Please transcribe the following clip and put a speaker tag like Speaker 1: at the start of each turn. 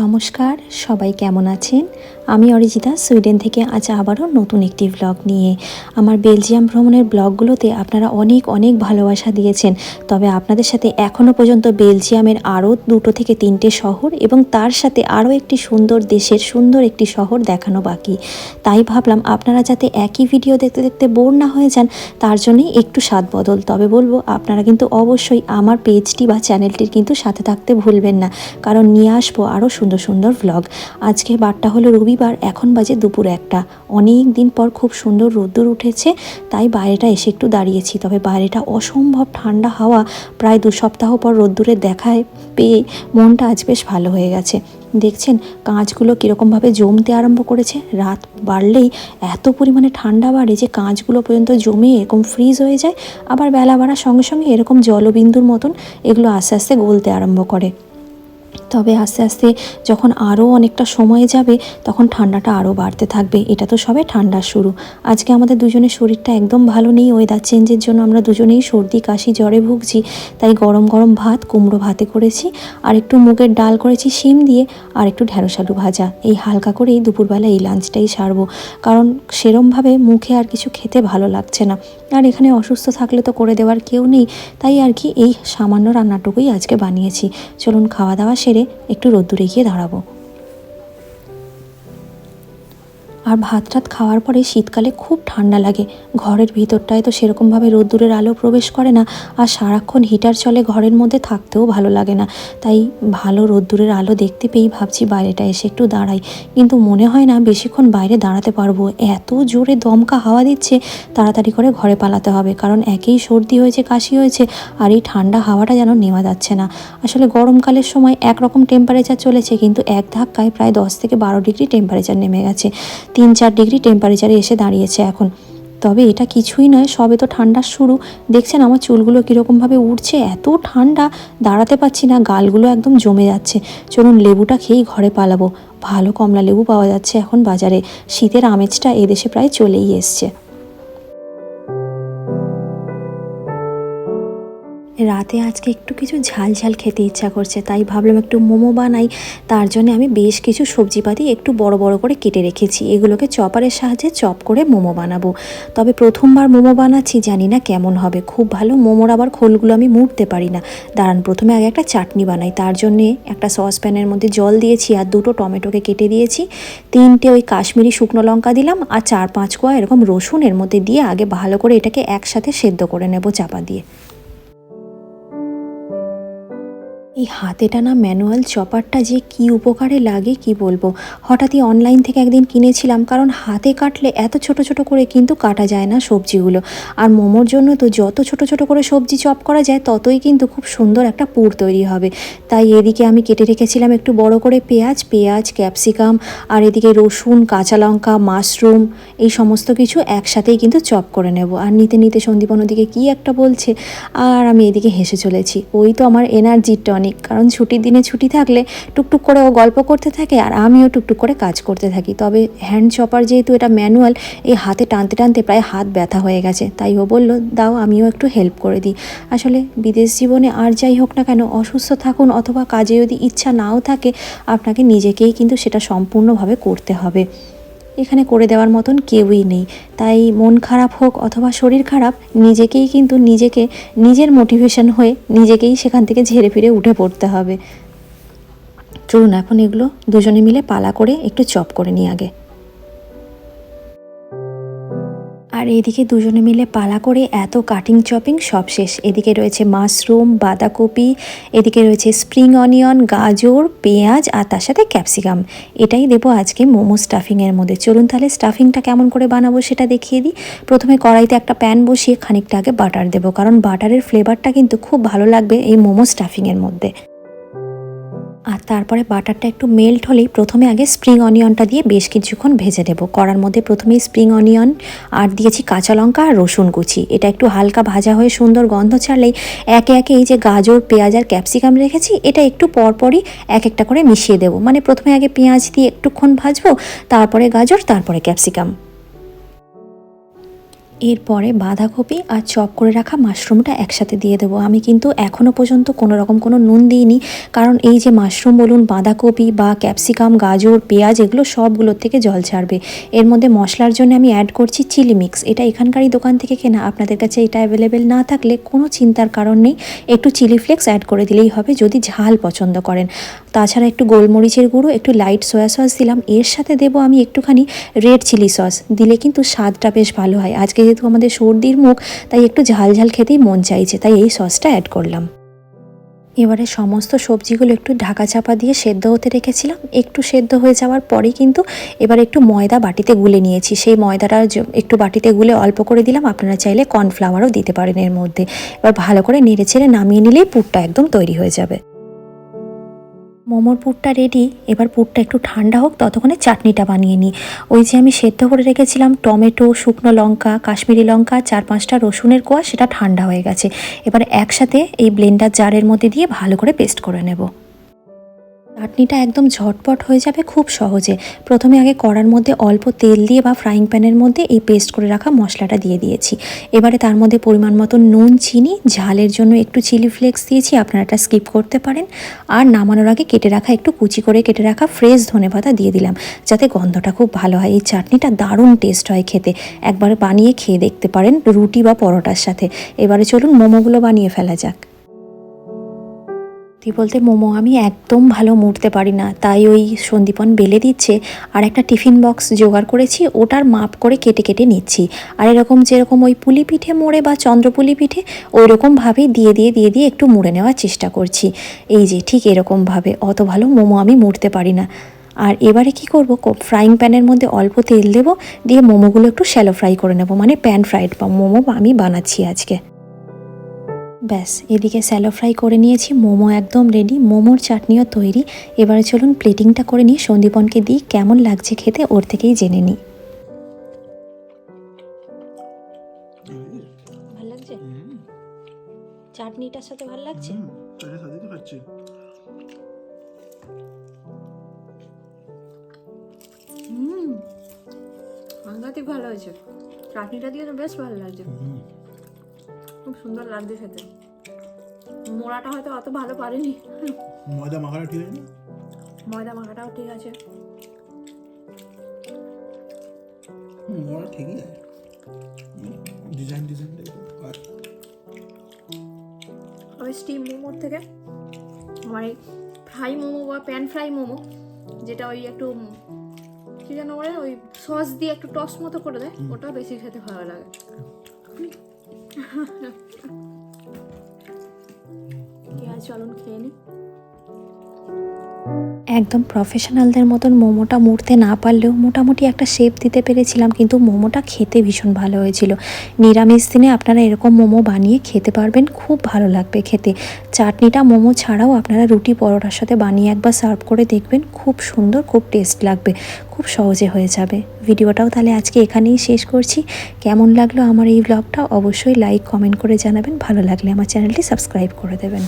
Speaker 1: নমস্কার, সবাই কেমন আছেন? আমি অরিজিতা সুইডেন থেকে আজ আবারও নতুন একটি ব্লগ নিয়ে। আমার বেলজিয়াম ভ্রমণের ব্লগগুলোতে আপনারা অনেক অনেক ভালোবাসা দিয়েছেন, তবে আপনাদের সাথে এখনও পর্যন্ত বেলজিয়ামের আরও 2 থেকে 3টে শহর এবং তার সাথে আরও একটি সুন্দর দেশের সুন্দর একটি শহর দেখানো বাকি। তাই ভাবলাম আপনারা যাতে একই ভিডিও দেখতে দেখতে বোর না হয়ে যান, তার জন্যই একটু স্বাদ বদল। তবে বলবো আপনারা কিন্তু অবশ্যই আমার পেজটি বা চ্যানেলটির কিন্তু সাথে থাকতে ভুলবেন না, কারণ নিয়ে আসবো আরও সুন্দর সুন্দর ভ্লগ। আজকে বারটা হলো রবিবার, এখন বাজে দুপুর 1টা। অনেক দিন পর খুব সুন্দর রোদ্দুর উঠেছে, তাই বাইরেটা এসে একটু দাঁড়িয়েছি। তবে বাইরেটা অসম্ভব ঠান্ডা হাওয়া, প্রায় 2 সপ্তাহ পর রোদ্দুরের দেখায় পেয়ে মনটা আজ বেশ ভালো হয়ে গেছে। দেখছেন কাঁচগুলো কীরকমভাবে জমতে আরম্ভ করেছে। রাত বাড়লেই এত পরিমাণে ঠান্ডা বাড়ে যে কাঁচগুলো পর্যন্ত জমে এরকম ফ্রিজ হয়ে যায়, আবার বেলা বাড়ার সঙ্গে সঙ্গে এরকম জলবিন্দুর মতন এগুলো আস্তে আস্তে গলতে আরম্ভ করে। তবে আস্তে আস্তে যখন আরও অনেকটা সময় যাবে তখন ঠান্ডাটা আরও বাড়তে থাকবে। এটা তো সবে ঠান্ডার শুরু। আজকে আমাদের দুজনের শরীরটা একদম ভালো নেই, ওয়েদার চেঞ্জের জন্য আমরা দুজনেই সর্দি কাশি জ্বরে ভুগছি। তাই গরম গরম ভাত কুমড়ো ভাতে করেছি, আর একটু মুগের ডাল করেছি শিম দিয়ে, আর একটু ঢ্যাঁড়স আলু ভাজা। এই হালকা করেই দুপুরবেলা এই লাঞ্চটাই সারবো, কারণ সেরমভাবে মুখে আর কিছু খেতে ভালো লাগছে না। আর এখানে অসুস্থ থাকলে তো করে দেওয়ার কেউ নেই, তাই আর কি এই সামান্য রান্নাটুকুই আজকে বানিয়েছি। চলুন খাওয়া দাওয়া সেরে একটু রোদ্দুরে গিয়ে দাঁড়াবো। আর ভাত টাত খাওয়ার পরে শীতকালে খুব ঠান্ডা লাগে। ঘরের ভিতরটায় তো সেরকমভাবে রোদ্দুরের আলো প্রবেশ করে না, আর সারাক্ষণ হিটার চলে, ঘরের মধ্যে থাকতেও ভালো লাগে না। তাই ভালো রোদ্দুরের আলো দেখতে পেয়েই ভাবছি বাইরেটা এসে একটু দাঁড়াই, কিন্তু মনে হয় না বেশিক্ষণ বাইরে দাঁড়াতে পারবো। এত জোরে দমকা হাওয়া দিচ্ছে, তাড়াতাড়ি করে ঘরে পালাতে হবে, কারণ একেই সর্দি হয়েছে কাশি হয়েছে, আর এই ঠান্ডা হাওয়াটা যেন নেওয়া যাচ্ছে না। আসলে গরমকালের সময় একরকম টেম্পারেচার চলেছে, কিন্তু এক ধাক্কায় প্রায় 10 থেকে 12 ডিগ্রি টেম্পারেচার নেমে গেছে। 3-4 ডিগ্রি টেম্পারেচারে এসে দাঁড়িয়েছে এখন। তবে এটা কিছুই নয়, সবে তো ঠান্ডার শুরু। দেখছেন আমার চুলগুলো কীরকমভাবে উঠছে, এত ঠান্ডা দাঁড়াতে পারছি না, গালগুলো একদম জমে যাচ্ছে। চলুন লেবুটা খেয়েই ঘরে পালাবো। ভালো কমলা লেবু পাওয়া যাচ্ছে এখন বাজারে। শীতের আমেজটা এদেশে প্রায় চলেই এসছে। রাতে আজকে একটু কিছু ঝাল ঝাল খেতে ইচ্ছা করছে, তাই ভাবলাম একটু মোমো বানাই। তার জন্য আমি বেশ কিছু সবজিপাতি একটু বড় বড় করে কেটে রেখেছি, এগুলোকে চপারের সাহায্যে চপ করে মোমো বানাবো। তবে প্রথমবার মোমো বানাচ্ছি, জানি না কেমন হবে। খুব ভালো মোমোর আবার খোলগুলো আমি মুড়তে পারি না। দাঁড়ান, প্রথমে আগে একটা চাটনি বানাই। তার জন্যে একটা সসপ্যানের মধ্যে জল দিয়েছি, আর 2টো টমেটোকে কেটে দিয়েছি, 3টে ওই কাশ্মীরি শুকনো লঙ্কা দিলাম, আর 4-5 কোয়া এরকম রসুন এর মধ্যে দিয়ে আগে ভালো করে এটাকে একসাথে সেদ্ধ করে নেব চাপা দিয়ে। এই হাতে টানা ম্যানুয়াল চপারটা যে কি উপকারে লাগে কি বলবো। হঠাৎই অনলাইন থেকে একদিন কিনেছিলাম, কারণ হাতে কাটলে এত ছোট ছোট করে কিন্তু কাটা যায় না সবজিগুলো। আর মোমোর জন্য তো যত ছোট ছোট করে সবজি চপ করা যায় ততই কিন্তু খুব সুন্দর একটা পুর তৈরি হবে। তাই এদিকে আমি কেটে রেখেছিলাম একটু বড় করে পেঁয়াজ ক্যাপসিকাম, আর এদিকে রসুন কাঁচা লঙ্কা মাশরুম, এই সমস্ত কিছু একসাথেই কিন্তু চপ করে নেব। আর নিতে নিতে সন্দীপন ওদিকে কী একটা বলছে, আর আমি এদিকে হেসে চলেছি। ওই তো আমার এনার্জির টনিক, কারণ ছুটির দিনে ছুটি থাকলে টুকটুক করে ও গল্প করতে থাকে আর আমিও টুকটুক করে কাজ করতে থাকি। তবে হ্যান্ড চপার যেহেতু এটা ম্যানুয়াল, এই হাতে টানতে টানতে প্রায় হাত ব্যথা হয়ে গেছে। তাই ও বলল দাও আমিও একটু হেল্প করে দিই। আসলে বিদেশ জীবনে আর যাই হোক না কেন, অসুস্থ থাকুন অথবা কাজে যদি ইচ্ছা নাও থাকে, আপনাকে নিজেকেই কিন্তু সেটা সম্পূর্ণভাবে করতে হবে। এখানে করে দেওয়ার মতন কেউই নেই। তাই মন খারাপ হোক অথবা শরীর খারাপ, নিজেকেই কিন্তু নিজের মোটিভেশন হয়ে নিজেকেই সেখান থেকে ঝেড়ে ফিরে উঠে পড়তে হবে। চলুন এখন এগুলো দুজনে মিলে পালা করে একটু চপ করে নিই আগে। আর এদিকে দুজনে মিলে পালা করে এত কাটিং চপিং সব শেষ। এদিকে রয়েছে মাশরুম বাঁধাকপি, এদিকে রয়েছে স্প্রিং অনিয়ন গাজর পেঁয়াজ, আর তার সাথে ক্যাপসিকাম। এটাই দেবো আজকে মোমো স্টাফিংয়ের মধ্যে। চলুন তাহলে স্টাফিংটা কেমন করে বানাবো সেটা দেখিয়ে দিই। প্রথমে কড়াইতে একটা প্যান বসিয়ে খানিকটা আগে বাটার দেবো, কারণ বাটারের ফ্লেভারটা কিন্তু খুব ভালো লাগবে এই মোমো স্টাফিংয়ের মধ্যে। আর তারপরে বাটারটা একটু মেল্ট হলেই প্রথমে আগে স্প্রিং অনিয়নটা দিয়ে বেশ কিছুক্ষণ ভেজে নেব। কড়ার মধ্যে প্রথমেই স্প্রিং অনিয়ন আর দিয়েছি কাঁচা লঙ্কা আর রসুন কুচি। এটা একটু হালকা ভাজা হয়ে সুন্দর গন্ধ ছাড়লেই একে একে এই যে গাজর পেঁয়াজ আর ক্যাপসিকাম রেখেছি, এটা একটু পরপরই এক একটা করে মিশিয়ে দেবো। মানে প্রথমে আগে পেঁয়াজ দিয়ে একটুক্ষণ ভাজবো, তারপরে গাজর, তারপরে ক্যাপসিকাম। এরপরে বাঁধাকপি আর চপ করে রাখা মাশরুমটা একসাথে দিয়ে দেবো। আমি কিন্তু এখনও পর্যন্ত কোনো রকম কোনো নুন দিইনি, কারণ এই যে মাশরুম বলুন, বাঁধাকপি বা ক্যাপসিকাম, গাজর, পেঁয়াজ এগুলো সবগুলোর থেকে জল ছাড়বে। এর মধ্যে মশলার জন্য আমি অ্যাড করছি চিলি মিক্স। এটা এখানকারই দোকান থেকে কেনা, আপনাদের কাছে এটা অ্যাভেলেবেল না থাকলে কোনো চিন্তার কারণ নেই, একটু চিলি ফ্লেক্স অ্যাড করে দিলেই হবে যদি ঝাল পছন্দ করেন। তাছাড়া একটু গোলমরিচের গুঁড়ো, একটু লাইট সয়া সস দিলাম। এর সাথে দেবো আমি একটুখানি রেড চিলি সস, দিলে কিন্তু স্বাদটা বেশ ভালো হয়। আজকে যেহেতু আমাদের সর্দির মুখ, তাই একটু ঝাল ঝাল খেতেই মন চাইছে, তাই এই সসটা অ্যাড করলাম। এবারে সমস্ত সবজিগুলো একটু ঢাকা চাপা দিয়ে সেদ্ধ হতে রেখেছিলাম। একটু সেদ্ধ হয়ে যাওয়ার পরেই কিন্তু এবার একটু ময়দা বাটিতে গুলে নিয়েছি। সেই ময়দাটা একটু বাটিতে গুলে অল্প করে দিলাম, আপনারা চাইলে কর্নফ্লাওয়ারও দিতে পারেন এর মধ্যে। এবার ভালো করে নেড়ে ছেড়ে নামিয়ে নিলেই পুরটা একদম তৈরি হয়ে যাবে। মোমোর পুরটা রেডি। এবার পুরটা একটু ঠান্ডা হোক, ততক্ষণে চাটনিটা বানিয়ে নিই। ওই যে আমি সেদ্ধ করে রেখেছিলাম টমেটো, শুকনো লঙ্কা, কাশ্মীরি লঙ্কা, 4-5টা রসুনের কোয়া, সেটা ঠান্ডা হয়ে গেছে। এবার একসাথে এই ব্লেন্ডার জারের মধ্যে দিয়ে ভালো করে পেস্ট করে নেব। চাটনিটা একদম ঝটপট হয়ে যাবে খুব সহজে। প্রথমে আগে কড়ার মধ্যে অল্প তেল দিয়ে বা ফ্রাইং প্যানের মধ্যে এই পেস্ট করে রাখা মশলাটা দিয়ে দিয়েছি। এবারে তার মধ্যে পরিমাণ মতো নুন, চিনি, ঝালের জন্য একটু চিলি ফ্লেক্স দিয়েছি, আপনারা এটা স্কিপ করতে পারেন। আর নামানোর আগে কেটে রাখা, একটু কুচি করে কেটে রাখা ফ্রেশ ধনেপাতা দিয়ে দিলাম, যাতে গন্ধটা খুব ভালো হয়। এই চাটনিটা দারুণ টেস্ট হয় খেতে, একবার বানিয়ে খেয়ে দেখতে পারেন রুটি বা পরোটার সাথে। এবারে চলুন মোমোগুলো বানিয়ে ফেলা যাক। বলতে মোমো আমি একদম ভালো মুড়তে পারি না, তাই ওই সন্দীপন বেলে দিচ্ছে আর একটা টিফিন বক্স জোগাড় করেছি, ওটার মাপ করে কেটে কেটে নিচ্ছি। আর এরকম যেরকম ওই পুলি পিঠে মোড়ে বা চন্দ্রপুলি পিঠে, ওই রকমভাবেই দিয়ে একটু মুড়ে নেওয়ার চেষ্টা করছি। এই যে ঠিক এরকমভাবে। অত ভালো মোমো আমি মুড়তে পারি না। আর এবারে কি করব, ফ্রাইং প্যানের মধ্যে অল্প তেল দেবো, দিয়ে মোমোগুলো একটু শ্যালো ফ্রাই করে নেব, মানে প্যান ফ্রাইড মোমো আমি বানাচ্ছি আজকে। ব্যাস, এদিকে স্যালো ফ্রাই করে নিয়েছি, মোমো একদম রেডি, মোমোর চাটনিও তৈরি। এবারে চলুন প্লেটিংটা করে নিই, সন্দীপনকে দিই, কেমন লাগছে খেতে ওর থেকেই জেনে নিই। ভালো লাগছে? চাটনিটার সাথে ভালো লাগছে? সাংঘাতিক ভালো হয়েছে, চাটনিটা দিয়ে তো বেশ ভালো লাগছে, খুব সুন্দর লাগছে খেতে। মোড়াটা হয়তো অত ভালো পারেনি, ময়দা মাখাটা ঠিক আছে, ময়দা মাখাটাও ঠিক আছে, মোড়া ঠিকই আছে, ডিজাইন ওই স্টিম মোমোর থেকে আমার এই ফ্রাই মোমো বা প্যান ফ্রাই মোমো, যেটা ওই একটু কি যেন বলে, ওই সস দিয়ে একটু টস মতো করে দেয়, ওটা বেশি খেতে ভালো লাগে। চলুন খেয়ে নিই। একদম প্রফেশনালদের মতন মোমোটা মুড়তে না পারলেও মোটামুটি একটা শেপ দিতে পেরেছিলাম, কিন্তু মোমোটা খেতে ভীষণ ভালো হয়েছিল। নিরামিষ দিনে আপনারা এরকম মোমো বানিয়ে খেতে পারবেন, খুব ভালো লাগবে খেতে। চাটনিটা মোমো ছাড়াও আপনারা রুটি পরোটার সাথে বানিয়ে একবার সার্ভ করে দেখবেন, খুব সুন্দর, খুব টেস্ট লাগবে, খুব সহজে হয়ে যাবে। ভিডিওটাও তাহলে আজকে এখানেই শেষ করছি। কেমন লাগলো আমার এই ব্লগটা অবশ্যই লাইক কমেন্ট করে জানাবেন, ভালো লাগলে আমার চ্যানেলটি সাবস্ক্রাইব করে দেবেন।